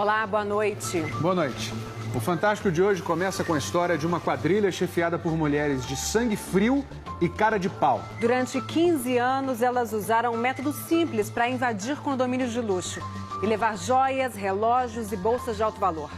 Olá, boa noite. Boa noite. O Fantástico de hoje começa com a história de uma quadrilha chefiada por mulheres de sangue frio e cara de pau. Durante 15 anos, elas usaram um método simples para invadir condomínios de luxo e levar joias, relógios e bolsas de alto valor.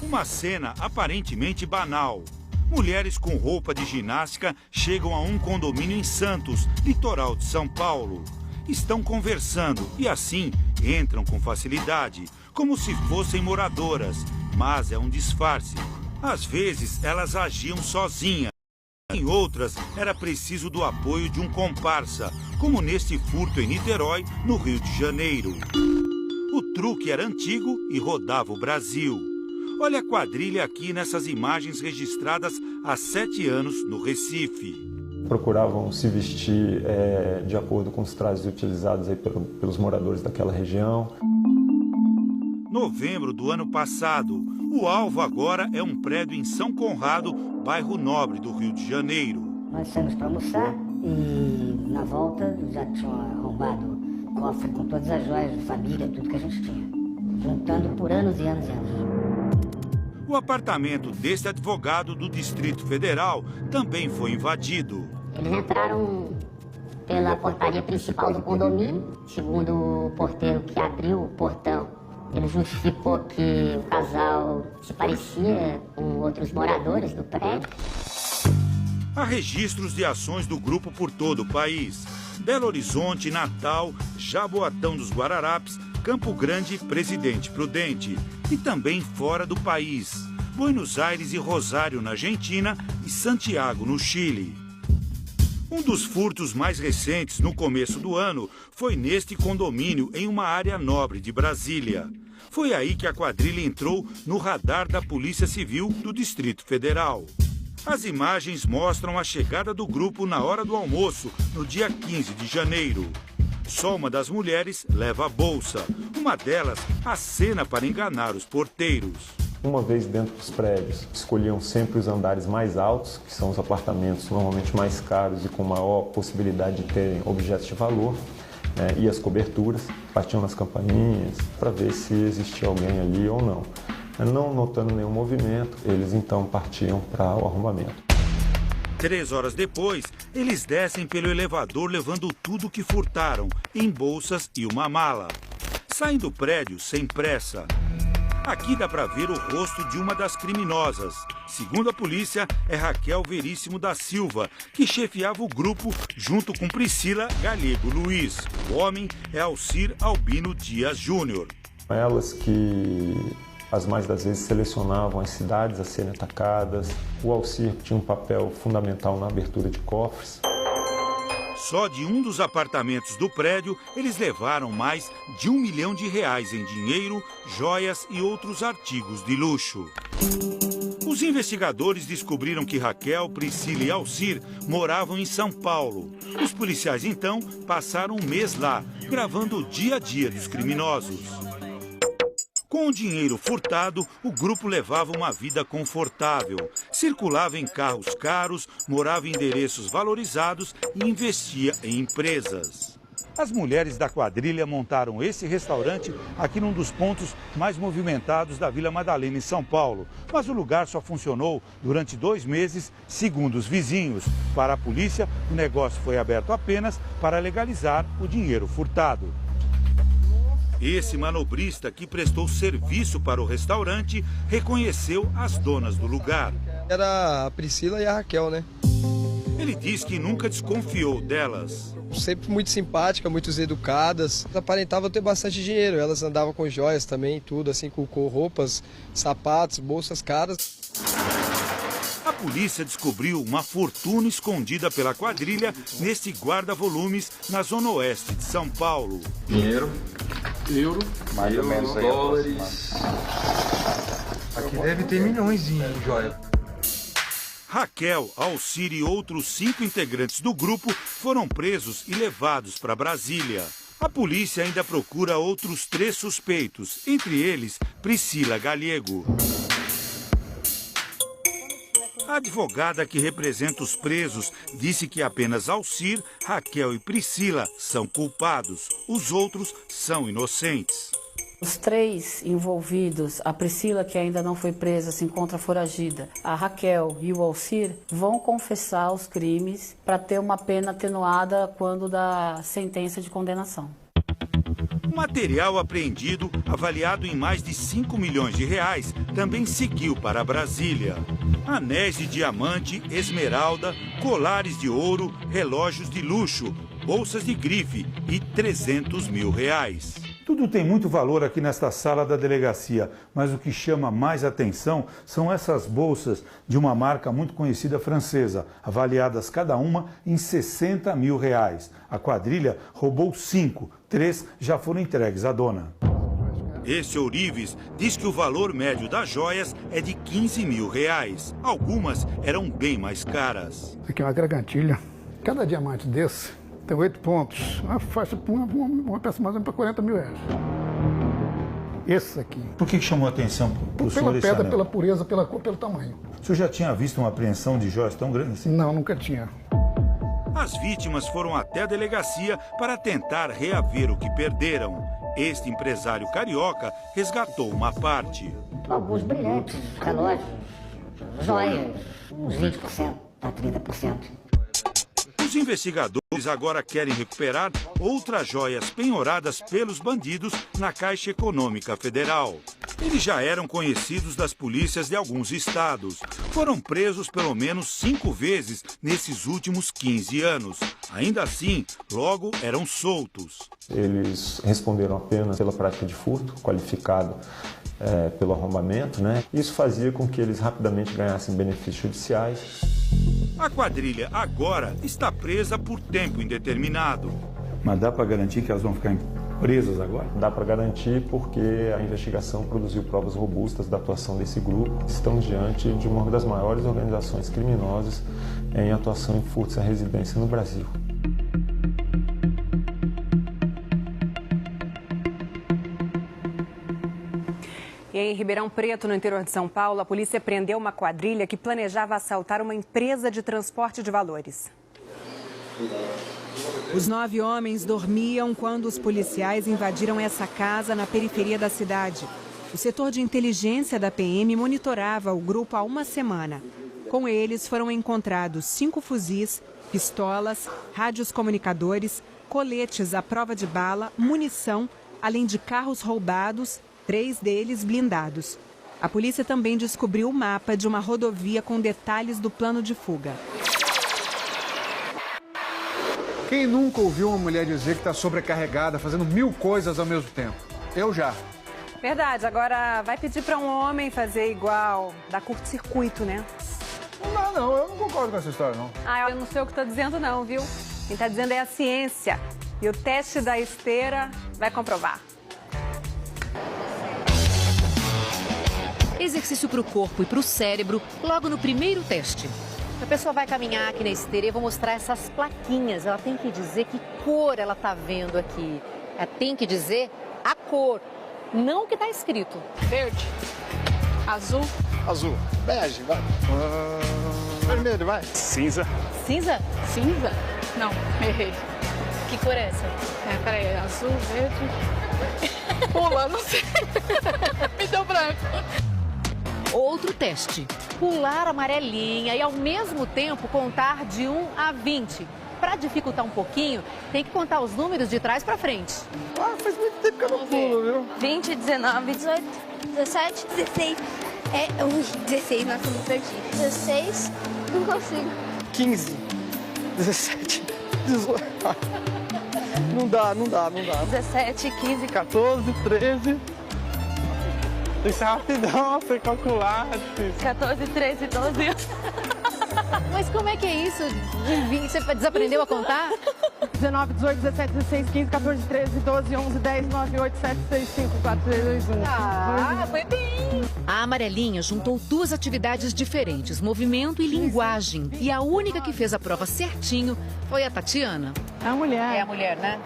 Uma cena aparentemente banal. Mulheres com roupa de ginástica chegam a um condomínio em Santos, litoral de São Paulo. Estão conversando e assim entram com facilidade, como se fossem moradoras, mas é um disfarce. Às vezes elas agiam sozinhas, em outras era preciso do apoio de um comparsa, como neste furto em Niterói, no Rio de Janeiro. O truque era antigo e rodava o Brasil. Olha a quadrilha aqui nessas imagens registradas há 7 anos no Recife. Procuravam se vestir de acordo com os trajes utilizados aí pelos moradores daquela região. Novembro do ano passado, o alvo agora é um prédio em São Conrado, bairro Nobre do Rio de Janeiro. Nós saímos para almoçar e na volta já tinham arrombado o cofre com todas as joias de família, tudo que a gente tinha, juntando por anos e anos e anos. O apartamento deste advogado do Distrito Federal também foi invadido. Eles entraram pela portaria principal do condomínio. Segundo o porteiro que abriu o portão, ele justificou que o casal se parecia com outros moradores do prédio. Há registros de ações do grupo por todo o país. Belo Horizonte, Natal, Jaboatão dos Guararapes, Campo Grande, Presidente Prudente. E também fora do país. Buenos Aires e Rosário, na Argentina, e Santiago, no Chile. Um dos furtos mais recentes, no começo do ano, foi neste condomínio em uma área nobre de Brasília. Foi aí que a quadrilha entrou no radar da Polícia Civil do Distrito Federal. As imagens mostram a chegada do grupo na hora do almoço, no dia 15 de janeiro. Só uma das mulheres leva a bolsa. Uma delas acena para enganar os porteiros. Uma vez dentro dos prédios, escolhiam sempre os andares mais altos, que são os apartamentos normalmente mais caros e com maior possibilidade de terem objetos de valor, e as coberturas, batiam nas campainhas para ver se existia alguém ali ou não. Não notando nenhum movimento, eles então partiam para o arrombamento. 3 horas depois, eles descem pelo elevador levando tudo que furtaram, em bolsas e uma mala. Saem do prédio sem pressa. Aqui dá para ver o rosto de uma das criminosas. Segundo a polícia, é Raquel Veríssimo da Silva, que chefiava o grupo junto com Priscila Galego Luiz. O homem é Alcir Albino Dias Júnior. Elas que as mais das vezes selecionavam as cidades a serem atacadas. O Alcir tinha um papel fundamental na abertura de cofres. Só de um dos apartamentos do prédio, eles levaram mais de R$1 milhão em dinheiro, joias e outros artigos de luxo. Os investigadores descobriram que Raquel, Priscila e Alcir moravam em São Paulo. Os policiais, então, passaram um mês lá, gravando o dia a dia dos criminosos. Com o dinheiro furtado, o grupo levava uma vida confortável. Circulava em carros caros, morava em endereços valorizados e investia em empresas. As mulheres da quadrilha montaram esse restaurante aqui num dos pontos mais movimentados da Vila Madalena, em São Paulo. Mas o lugar só funcionou durante 2 meses, segundo os vizinhos. Para a polícia, o negócio foi aberto apenas para legalizar o dinheiro furtado. Esse manobrista que prestou serviço para o restaurante reconheceu as donas do lugar. Era a Priscila e a Raquel, né? Ele diz que nunca desconfiou delas. Sempre muito simpática, muito educadas. Aparentavam ter bastante dinheiro. Elas andavam com joias também, tudo assim, com roupas, sapatos, bolsas caras. A polícia descobriu uma fortuna escondida pela quadrilha neste guarda-volumes na zona oeste de São Paulo. Dinheiro, euro, mais ou menos aí, dólares. Aqui deve ter milhões em joia. Raquel, Alcir e outros 5 integrantes do grupo foram presos e levados para Brasília. A polícia ainda procura outros 3 suspeitos, entre eles Priscila Galego. A advogada que representa os presos disse que apenas Alcir, Raquel e Priscila são culpados. Os outros são inocentes. Os 3 envolvidos, a Priscila, que ainda não foi presa, se encontra foragida, a Raquel e o Alcir, vão confessar os crimes para ter uma pena atenuada quando da sentença de condenação. O material apreendido, avaliado em mais de 5 milhões de reais, também seguiu para Brasília. Anéis de diamante, esmeralda, colares de ouro, relógios de luxo, bolsas de grife e 300 mil reais. Tudo tem muito valor aqui nesta sala da delegacia, mas o que chama mais atenção são essas bolsas de uma marca muito conhecida francesa, avaliadas cada uma em 60 mil reais. A quadrilha roubou 5, 3 já foram entregues à dona. Esse ourives diz que o valor médio das joias é de 15 mil reais. Algumas eram bem mais caras. Aqui é uma gargantilha. Cada diamante desse tem 8 pontos. Uma faixa, uma peça mais ou menos para 40 mil reais. Esse aqui. Por que chamou a atenção para o senhor Pela esse pedra, anel? pela pureza, pela cor, pelo tamanho. O senhor já tinha visto uma apreensão de joias tão grande assim? Não, nunca tinha. As vítimas foram até a delegacia para tentar reaver o que perderam. Este empresário carioca resgatou uma parte. Alguns brilhantes, relógios, joias, uns 20% a 30%. Os investigadores agora querem recuperar outras joias penhoradas pelos bandidos na Caixa Econômica Federal. Eles já eram conhecidos das polícias de alguns estados. Foram presos pelo menos 5 vezes nesses últimos 15 anos. Ainda assim, logo eram soltos. Eles responderam apenas pela prática de furto, qualificado pelo arrombamento, né? Isso fazia com que eles rapidamente ganhassem benefícios judiciais. A quadrilha agora está presa por tempo indeterminado. Mas dá para garantir que elas vão ficar presas agora? Dá para garantir porque a investigação produziu provas robustas da atuação desse grupo. Estamos diante de uma das maiores organizações criminosas em atuação em furtos à residência no Brasil. E em Ribeirão Preto, no interior de São Paulo, a polícia prendeu uma quadrilha que planejava assaltar uma empresa de transporte de valores. Os 9 homens dormiam quando os policiais invadiram essa casa na periferia da cidade. O setor de inteligência da PM monitorava o grupo há uma semana. Com eles foram encontrados 5 fuzis, pistolas, rádios comunicadores, coletes à prova de bala, munição, além de carros roubados, 3 deles blindados. A polícia também descobriu o mapa de uma rodovia com detalhes do plano de fuga. Quem nunca ouviu uma mulher dizer que está sobrecarregada, fazendo 1000 coisas ao mesmo tempo? Eu já. Verdade, agora vai pedir para um homem fazer igual, dar curto-circuito, né? Não, eu não concordo com essa história, não. Ah, eu não sei o que estou dizendo não, viu? Quem está dizendo é a ciência. E o teste da esteira vai comprovar. Exercício para o corpo e para o cérebro logo no primeiro teste. A pessoa vai caminhar aqui na esteira e eu vou mostrar essas plaquinhas. Ela tem que dizer que cor ela está vendo aqui. Ela tem que dizer a cor, não o que está escrito. Verde, azul. Azul, bege, vai. Vermelho, vai. Cinza. Cinza? Cinza? Não, errei. Que cor é essa? Peraí, azul, verde. Pula, não sei. Me deu branco. Outro teste. Pular amarelinha e ao mesmo tempo contar de 1 a 20. Para dificultar um pouquinho, tem que contar os números de trás para frente. Ah, faz muito tempo que eu não pulo, viu? 20, 19, 18, 17, 16. 16, nós estamos perdidos. 16, não consigo. 15, 17, 18. Não dá. 17, 15, 14, 13. Isso é rapidão, você calcular. 14, 13, 12. Mas como é que é isso? Você desaprendeu a contar? 19, 18, 17, 16, 15, 14, 13, 12, 11, 10, 9, 8, 7, 6, 5, 4, 3, 2, 1. Ah, foi bem! A amarelinha juntou 2 atividades diferentes, movimento e linguagem. E a única que fez a prova certinho foi a Tatiana. É a mulher. É a mulher, né?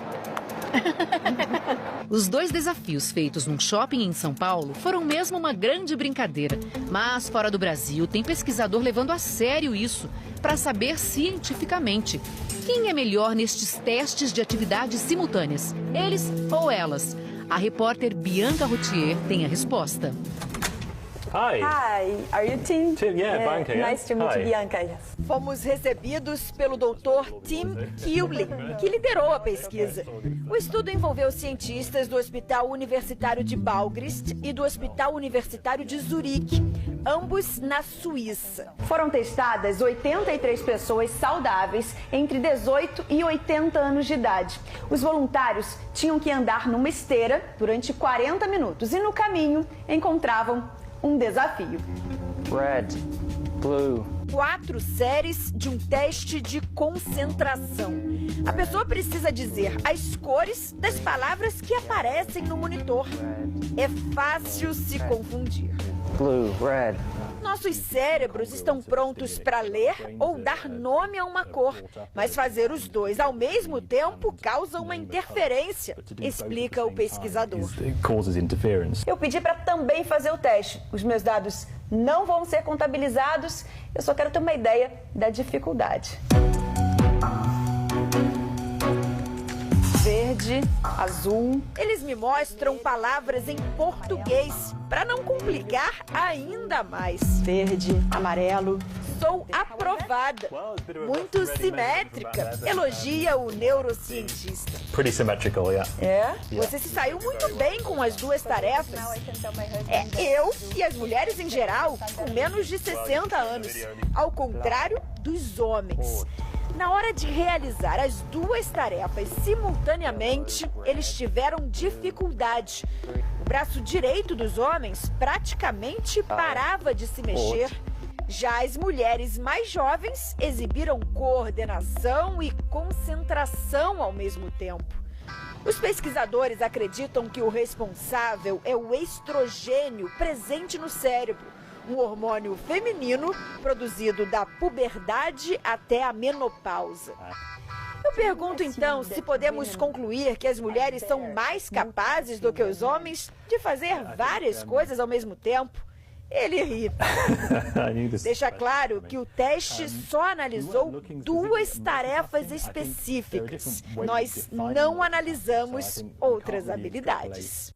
Os 2 desafios feitos num shopping em São Paulo foram mesmo uma grande brincadeira. Mas fora do Brasil, tem pesquisador levando a sério isso, para saber cientificamente quem é melhor nestes testes de atividades simultâneas, eles ou elas. A repórter Bianca Routier tem a resposta. Hi. Hi, are you Tim? Tim, yeah, Bianca, yeah. Nice to meet you, Bianca. Yes. Fomos recebidos pelo Dr. Tim Kewling, que liderou a pesquisa. O estudo envolveu cientistas do Hospital Universitário de Balgrist e do Hospital Universitário de Zurique, ambos na Suíça. Foram testadas 83 pessoas saudáveis entre 18 e 80 anos de idade. Os voluntários tinham que andar numa esteira durante 40 minutos e no caminho encontravam um desafio. Red, blue. 4 séries de um teste de concentração. A pessoa precisa dizer as cores das palavras que aparecem no monitor. É fácil se confundir. Blue, red. Nossos cérebros estão prontos para ler ou dar nome a uma cor, mas fazer os dois ao mesmo tempo causa uma interferência, explica o pesquisador. Eu pedi para também fazer o teste. Os meus dados não vão ser contabilizados, eu só quero ter uma ideia da dificuldade. Verde, azul. Eles me mostram palavras em português, para não complicar ainda mais. Verde, amarelo. Sou aprovada. Muito simétrica, elogia o neurocientista. Pretty symmetrical, yeah. É? Você se saiu muito bem com as 2 tarefas. Eu e as mulheres em geral, com menos de 60 anos, ao contrário dos homens. Na hora de realizar as 2 tarefas simultaneamente, eles tiveram dificuldade. O braço direito dos homens praticamente parava de se mexer. Já as mulheres mais jovens exibiram coordenação e concentração ao mesmo tempo. Os pesquisadores acreditam que o responsável é o estrogênio presente no cérebro, um hormônio feminino produzido da puberdade até a menopausa. Eu pergunto então se podemos concluir que as mulheres são mais capazes do que os homens de fazer várias coisas ao mesmo tempo. Ele ri. Deixa claro que o teste só analisou 2 tarefas específicas. Nós não analisamos outras habilidades.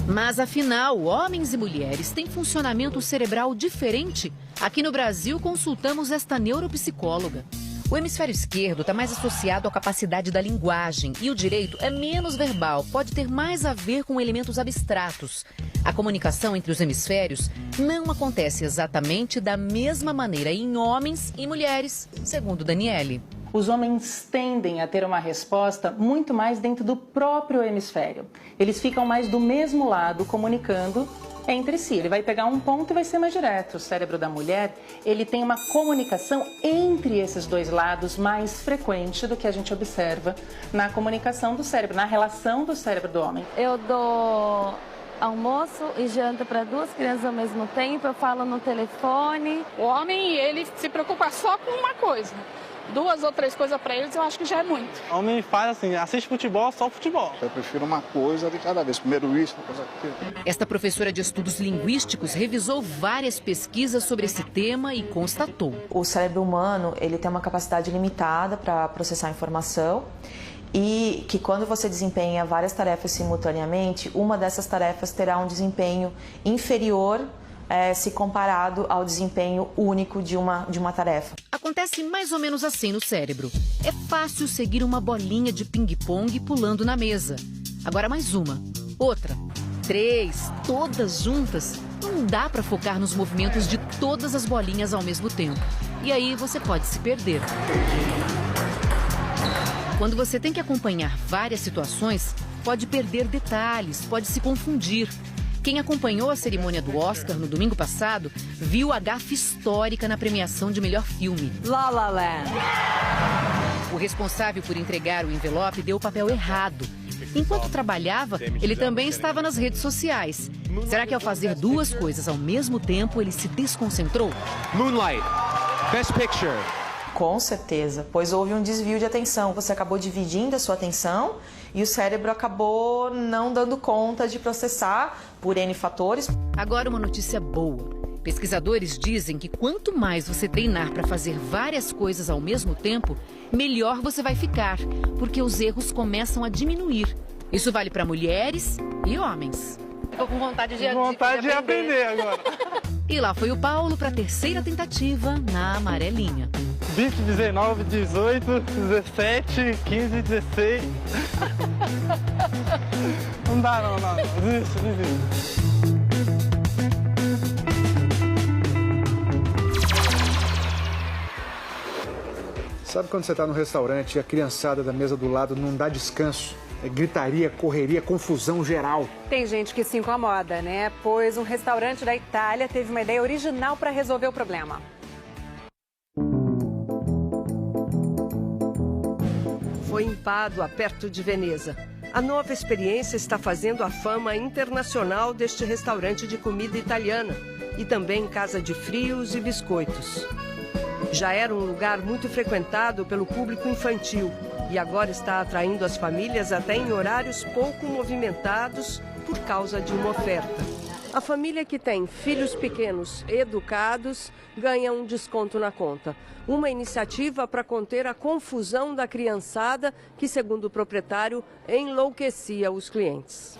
Mas afinal, homens e mulheres têm funcionamento cerebral diferente? Aqui no Brasil, consultamos esta neuropsicóloga. O hemisfério esquerdo está mais associado à capacidade da linguagem e o direito é menos verbal, pode ter mais a ver com elementos abstratos. A comunicação entre os hemisférios não acontece exatamente da mesma maneira em homens e mulheres, segundo Daniele. Os homens tendem a ter uma resposta muito mais dentro do próprio hemisfério. Eles ficam mais do mesmo lado, comunicando entre si. Ele vai pegar um ponto e vai ser mais direto. O cérebro da mulher, ele tem uma comunicação entre esses 2 lados mais frequente do que a gente observa na comunicação do cérebro, na relação do cérebro do homem. Eu dou almoço e janta para 2 crianças ao mesmo tempo, eu falo no telefone. O homem, ele se preocupa só com uma coisa. 2 ou 3 coisas para eles, eu acho que já é muito. O homem faz assim, assiste futebol, só futebol. Eu prefiro uma coisa de cada vez. Primeiro isso, depois aquilo. Esta professora de estudos linguísticos revisou várias pesquisas sobre esse tema e constatou. O cérebro humano, ele tem uma capacidade limitada para processar informação e que quando você desempenha várias tarefas simultaneamente, uma dessas tarefas terá um desempenho inferior se comparado ao desempenho único de uma tarefa. Acontece mais ou menos assim no cérebro. É fácil seguir uma bolinha de ping-pong pulando na mesa. Agora mais uma, outra, 3, todas juntas. Não dá para focar nos movimentos de todas as bolinhas ao mesmo tempo. E aí você pode se perder. Quando você tem que acompanhar várias situações, pode perder detalhes, pode se confundir. Quem acompanhou a cerimônia do Oscar no domingo passado viu a gafe histórica na premiação de melhor filme. La La Land. O responsável por entregar o envelope deu o papel errado. Enquanto trabalhava, ele também estava nas redes sociais. Será que ao fazer 2 coisas ao mesmo tempo ele se desconcentrou? Moonlight, Best Picture. Com certeza, pois houve um desvio de atenção. Você acabou dividindo a sua atenção e o cérebro acabou não dando conta de processar por N fatores. Agora uma notícia boa. Pesquisadores dizem que quanto mais você treinar para fazer várias coisas ao mesmo tempo, melhor você vai ficar, porque os erros começam a diminuir. Isso vale para mulheres e homens. Tô com vontade de aprender agora. E lá foi o Paulo para a terceira tentativa na amarelinha. 20, 19, 18, 17, 15, 16. Não dá não. Desiste. Sabe quando você está no restaurante e a criançada da mesa do lado não dá descanso? É gritaria, correria, confusão geral. Tem gente que se incomoda, né? Pois um restaurante da Itália teve uma ideia original para resolver o problema. Foi em Pádua, perto de Veneza. A nova experiência está fazendo a fama internacional deste restaurante de comida italiana e também casa de frios e biscoitos. Já era um lugar muito frequentado pelo público infantil e agora está atraindo as famílias até em horários pouco movimentados por causa de uma oferta. A família que tem filhos pequenos educados ganha um desconto na conta. Uma iniciativa para conter a confusão da criançada que, segundo o proprietário, enlouquecia os clientes.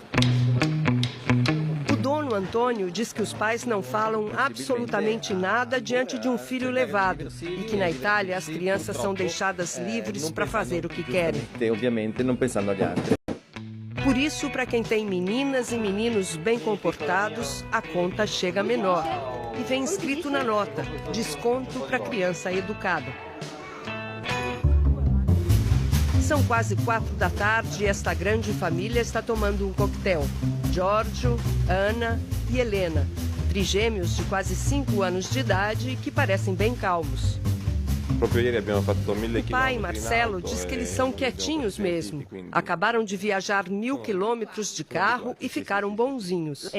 O dono Antônio diz que os pais não falam absolutamente nada diante de um filho levado e que na Itália as crianças são deixadas livres para fazer o que querem. Obviamente não pensando agli altri. Por isso, para quem tem meninas e meninos bem comportados, a conta chega menor. E vem escrito na nota, desconto para criança educada. São quase 4 da tarde e esta grande família está tomando um coquetel. Giorgio, Ana e Helena, trigêmeos de quase 5 anos de idade que parecem bem calmos. O pai, Marcelo, diz que eles são quietinhos mesmo. Acabaram de viajar 1.000 quilômetros de carro e ficaram bonzinhos.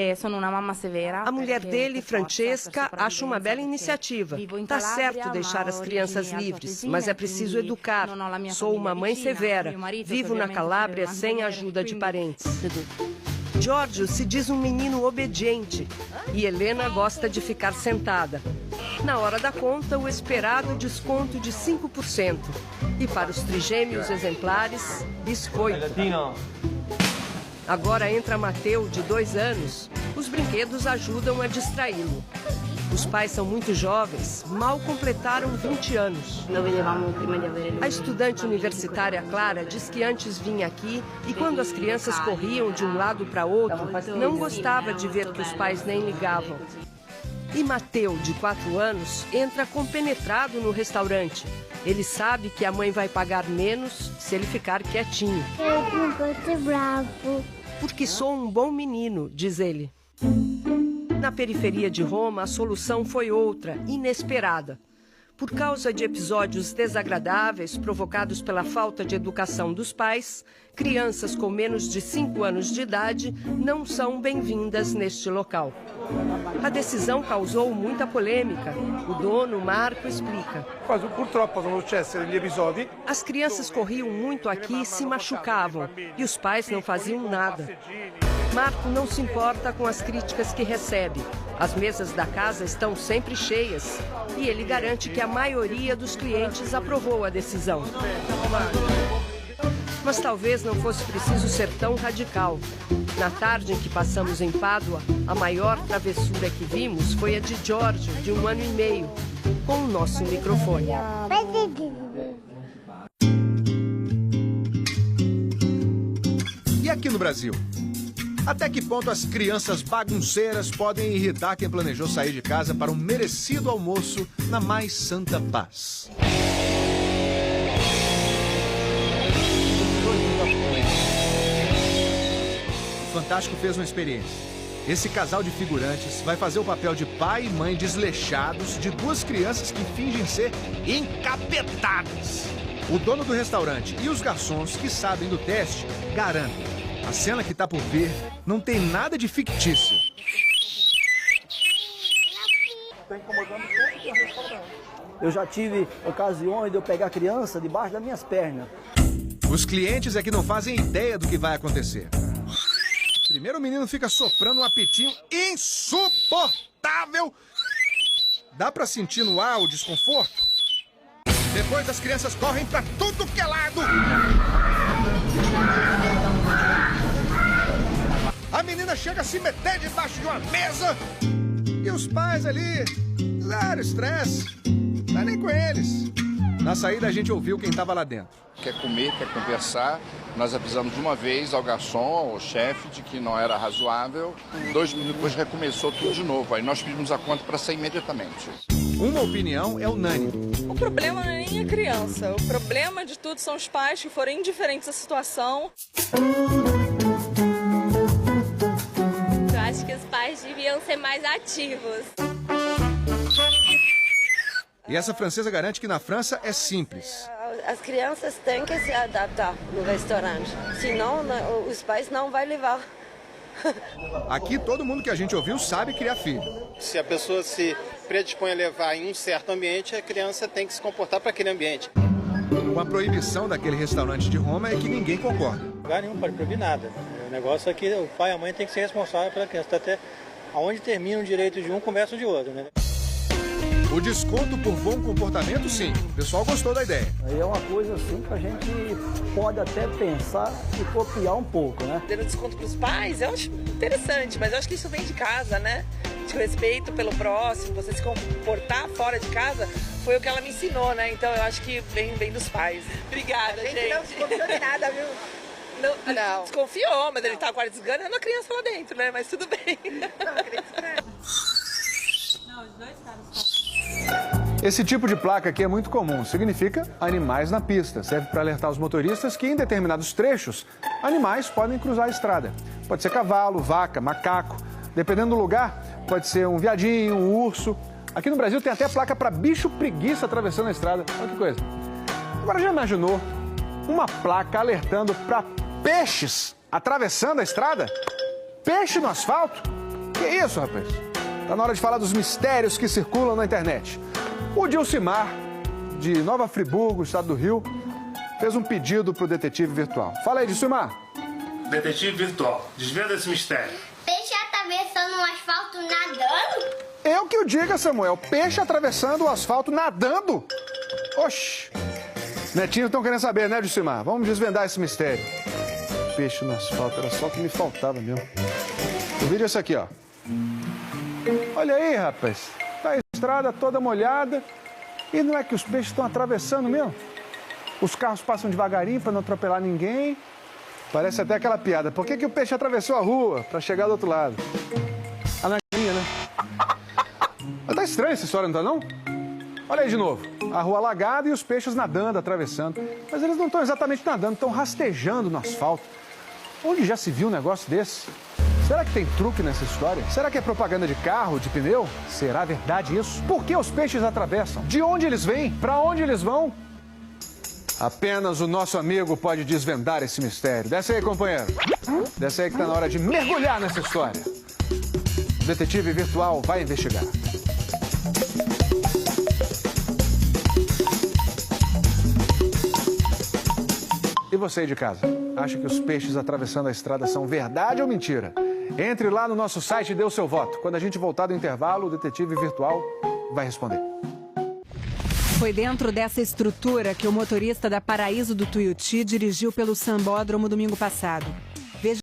A mulher dele, Francesca, acha uma bela iniciativa. Tá certo deixar as crianças livres, mas é preciso educar. Sou uma mãe severa. Vivo na Calábria sem a ajuda de parentes. Giorgio se diz um menino obediente e Helena gosta de ficar sentada. Na hora da conta, o esperado desconto de 5%. E para os trigêmeos exemplares, biscoito. Agora entra Mateu, de 2 anos. Os brinquedos ajudam a distraí-lo. Os pais são muito jovens, mal completaram 20 anos. A estudante universitária Clara diz que antes vinha aqui e quando as crianças corriam de um lado para outro, não gostava de ver que os pais nem ligavam. E Mateu, de 4 anos, entra compenetrado no restaurante. Ele sabe que a mãe vai pagar menos se ele ficar quietinho. Eu não vou ser bravo. Porque sou um bom menino, diz ele. Na periferia de Roma, a solução foi outra, inesperada. Por causa de episódios desagradáveis provocados pela falta de educação dos pais, crianças com menos de 5 anos de idade não são bem-vindas neste local. A decisão causou muita polêmica. O dono, Marco, explica. As crianças corriam muito aqui e se machucavam, e os pais não faziam nada. Marco não se importa com as críticas que recebe. As mesas da casa estão sempre cheias e ele garante que a maioria dos clientes aprovou a decisão. Mas talvez não fosse preciso ser tão radical. Na tarde em que passamos em Pádua, a maior travessura que vimos foi a de Giorgio, de 1 ano e meio, com o nosso microfone. E aqui no Brasil? Até que ponto as crianças bagunceiras podem irritar quem planejou sair de casa para um merecido almoço na mais santa paz? O Fantástico fez uma experiência. Esse casal de figurantes vai fazer o papel de pai e mãe desleixados de 2 crianças que fingem ser encapetadas. O dono do restaurante e os garçons que sabem do teste garantem. A cena que tá por vir não tem nada de fictício. Tá incomodando todo o restaurante. Eu já tive ocasiões de eu pegar a criança debaixo das minhas pernas. Os clientes é que não fazem ideia do que vai acontecer. Primeiro o menino fica soprando um apitinho insuportável. Dá pra sentir no ar o desconforto? Depois as crianças correm pra tudo que é lado. A menina chega a se meter debaixo de uma mesa. E os pais ali, zero estresse. Não é nem com eles. Na saída a gente ouviu quem estava lá dentro. Quer comer, quer conversar. Nós avisamos de uma vez ao garçom, ao chefe, de que não era razoável. 2 minutos depois recomeçou tudo de novo. Aí nós pedimos a conta para sair imediatamente. Uma opinião é unânime. O problema não é nem a criança. O problema de tudo são os pais que foram indiferentes à situação. Eu acho que os pais deviam ser mais ativos. E essa francesa garante que na França é simples. As crianças têm que se adaptar no restaurante, senão os pais não vão levar. Aqui todo mundo que a gente ouviu sabe criar filho. Se a pessoa se predispõe a levar em um certo ambiente, a criança tem que se comportar para aquele ambiente. Com a proibição daquele restaurante de Roma é que ninguém concorda. Lugar nenhum pode proibir nada. O negócio é que o pai e a mãe tem que ser responsável pela criança. Até aonde termina o direito de um, começa o de outro, né? O desconto por bom comportamento, sim. O pessoal gostou da ideia. Aí é uma coisa assim que a gente pode até pensar e copiar um pouco, né? Dando desconto para os pais, eu acho interessante, mas eu acho que isso vem de casa, né? De respeito pelo próximo, você se comportar fora de casa, foi o que ela me ensinou, né? Então eu acho que vem dos pais. Obrigada, gente. Não desconfiou de nada, viu? Não. Desconfiou, mas ele tá quase desganando a criança lá dentro, né? Mas tudo bem. Não, os dois estavam. Esse tipo de placa aqui é muito comum, significa animais na pista. Serve para alertar os motoristas que em determinados trechos, animais podem cruzar a estrada. Pode ser cavalo, vaca, macaco. Dependendo do lugar, pode ser um viadinho, um urso. Aqui no Brasil tem até placa para bicho preguiça atravessando a estrada. Olha que coisa. Agora já imaginou uma placa alertando para peixes atravessando a estrada? Peixe no asfalto? Que isso, rapaz? Tá na hora de falar dos mistérios que circulam na internet. O Dilcimar, de Nova Friburgo, estado do Rio, fez um pedido para o detetive virtual. Fala aí, Dilcimar. Detetive virtual, desvenda esse mistério. Peixe atravessando o asfalto nadando? Eu que o diga, Samuel. Peixe atravessando o asfalto nadando? Oxi. Netinhos estão querendo saber, né, Dilcimar? Vamos desvendar esse mistério. Peixe no asfalto, era só o que me faltava mesmo. O vídeo é esse aqui, ó. Olha aí, rapaz. Tá a estrada toda molhada. E não é que os peixes estão atravessando mesmo? Os carros passam devagarinho para não atropelar ninguém. Parece até aquela piada. Por que o peixe atravessou a rua para chegar do outro lado? A naninha, né? Mas tá estranha essa história, não tá não? Olha aí de novo. A rua alagada e os peixes nadando, atravessando. Mas eles não estão exatamente nadando, estão rastejando no asfalto. Onde já se viu um negócio desse? Será que tem truque nessa história? Será que é propaganda de carro, de pneu? Será verdade isso? Por que os peixes atravessam? De onde eles vêm? Para onde eles vão? Apenas o nosso amigo pode desvendar esse mistério. Desce aí, companheiro. Desce aí que tá na hora de mergulhar nessa história. O detetive virtual vai investigar. E você aí de casa? Acha que os peixes atravessando a estrada são verdade ou mentira? Entre lá no nosso site e dê o seu voto. Quando a gente voltar do intervalo, o detetive virtual vai responder. Foi dentro dessa estrutura que o motorista da Paraíso do Tuiuti dirigiu pelo Sambódromo domingo passado.